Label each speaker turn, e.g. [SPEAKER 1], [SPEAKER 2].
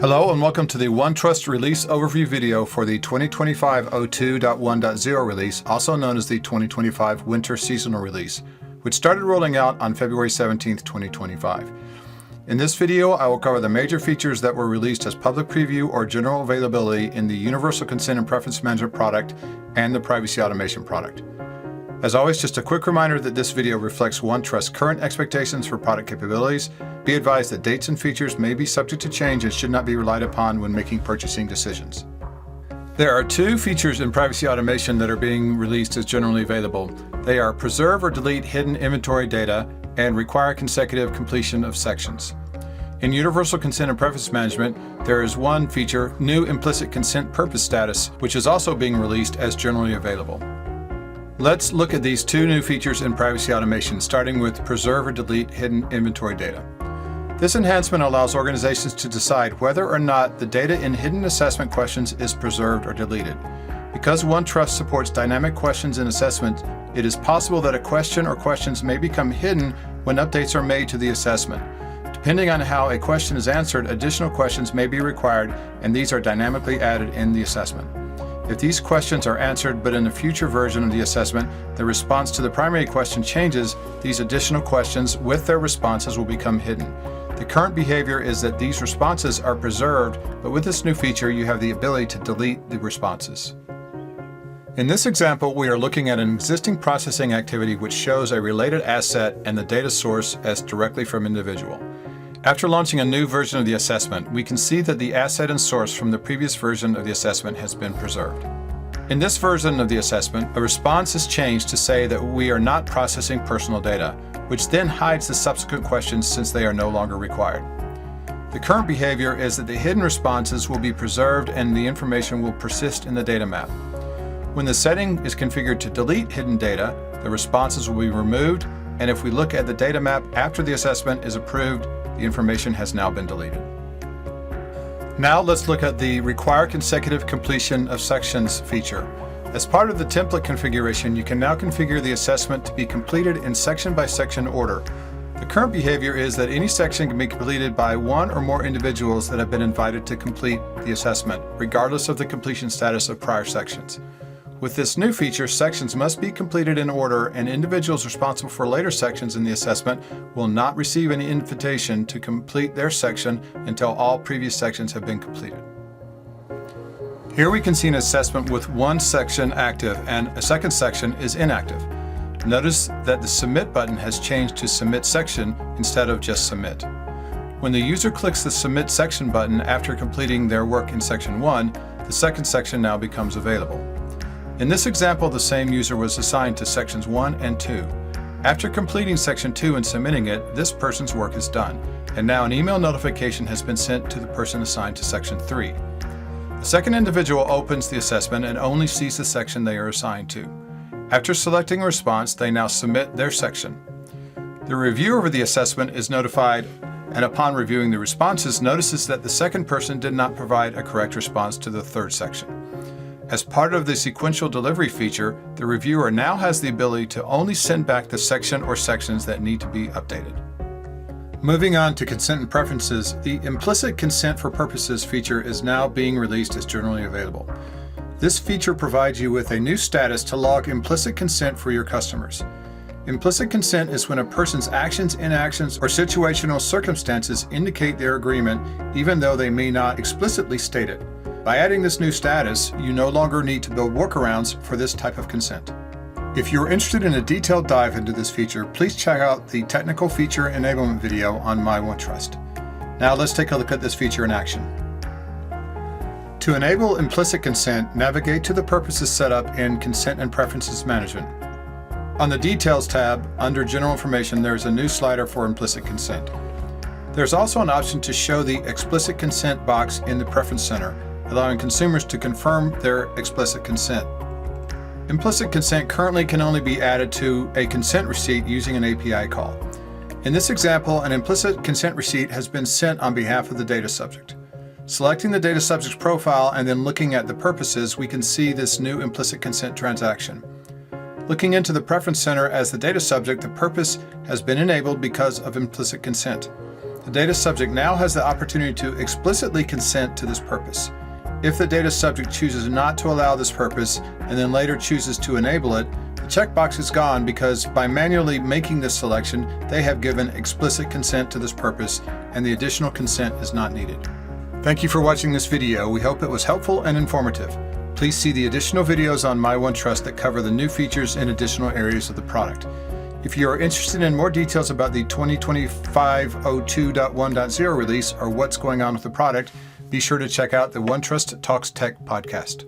[SPEAKER 1] Hello and welcome to the OneTrust release overview video for the 2025 02.1.0 release, also known as the 2025 Winter Seasonal Release, which started rolling out on February 17, 2025. In this video, I will cover the major features that were released as public preview or general availability in the Universal Consent and Preference Management product and the Privacy Automation product. As always, just a quick reminder that this video reflects OneTrust's current expectations for product capabilities. Be advised that dates and features may be subject to change and should not be relied upon when making purchasing decisions. There are two features in Privacy Automation that are being released as generally available. They are preserve or delete hidden inventory data and require consecutive completion of sections. In Universal Consent and Preference Management, there is one feature, new Implicit Consent Purpose Status, which is also being released as generally available. Let's look at these two new features in Privacy Automation, starting with preserve or delete hidden inventory data. This enhancement allows organizations to decide whether or not the data in hidden assessment questions is preserved or deleted. Because OneTrust supports dynamic questions in assessment, it is possible that a question or questions may become hidden when updates are made to the assessment. Depending on how a question is answered, additional questions may be required, and these are dynamically added in the assessment. If these questions are answered, but in a future version of the assessment, the response to the primary question changes, these additional questions with their responses will become hidden. The current behavior is that these responses are preserved, but with this new feature, you have the ability to delete the responses. In this example, we are looking at an existing processing activity which shows a related asset and the data source as directly from individual. After launching a new version of the assessment, we can see that the asset and source from the previous version of the assessment has been preserved. In this version of the assessment, a response is changed to say that we are not processing personal data, which then hides the subsequent questions since they are no longer required. The current behavior is that the hidden responses will be preserved and the information will persist in the data map. When the setting is configured to delete hidden data, the responses will be removed, and if we look at the data map after the assessment is approved, the information has now been deleted. Now let's look at the require consecutive completion of sections feature. As part of the template configuration, you can now configure the assessment to be completed in section-by-section order. The current behavior is that any section can be completed by one or more individuals that have been invited to complete the assessment, regardless of the completion status of prior sections. With this new feature, sections must be completed in order, and individuals responsible for later sections in the assessment will not receive any invitation to complete their section until all previous sections have been completed. Here we can see an assessment with one section active and a second section is inactive. Notice that the Submit button has changed to Submit Section instead of just Submit. When the user clicks the Submit Section button after completing their work in Section 1, the second section now becomes available. In this example, the same user was assigned to Sections 1 and 2. After completing Section 2 and submitting it, this person's work is done, and now an email notification has been sent to the person assigned to Section 3. The second individual opens the assessment and only sees the section they are assigned to. After selecting a response, they now submit their section. The reviewer of the assessment is notified, and upon reviewing the responses, notices that the second person did not provide a correct response to the third section. As part of the sequential delivery feature, the reviewer now has the ability to only send back the section or sections that need to be updated. Moving on to consent and preferences, the Implicit Consent for Purposes feature is now being released as generally available. This feature provides you with a new status to log implicit consent for your customers. Implicit consent is when a person's actions, inactions, or situational circumstances indicate their agreement even though they may not explicitly state it. By adding this new status, you no longer need to build workarounds for this type of consent. If you're interested in a detailed dive into this feature, please check out the technical feature enablement video on my OneTrust. Now let's take a look at this feature in action. To enable implicit consent, navigate to the purposes set up in Consent and Preferences Management. On the Details tab, under General Information, there is a new slider for implicit consent. There's also an option to show the explicit consent box in the Preference Center, allowing consumers to confirm their explicit consent. Implicit consent currently can only be added to a consent receipt using an API call. In this example, an implicit consent receipt has been sent on behalf of the data subject. Selecting the data subject's profile and then looking at the purposes, we can see this new implicit consent transaction. Looking into the Preference Center as the data subject, the purpose has been enabled because of implicit consent. The data subject now has the opportunity to explicitly consent to this purpose. If the data subject chooses not to allow this purpose and then later chooses to enable it, the checkbox is gone because by manually making this selection, they have given explicit consent to this purpose and the additional consent is not needed. Thank you for watching this video. We hope it was helpful and informative. Please see the additional videos on My OneTrust that cover the new features and additional areas of the product. If you are interested in more details about the 2025 02.1.0 release or what's going on with the product, be sure to check out the OneTrust Talks Tech podcast.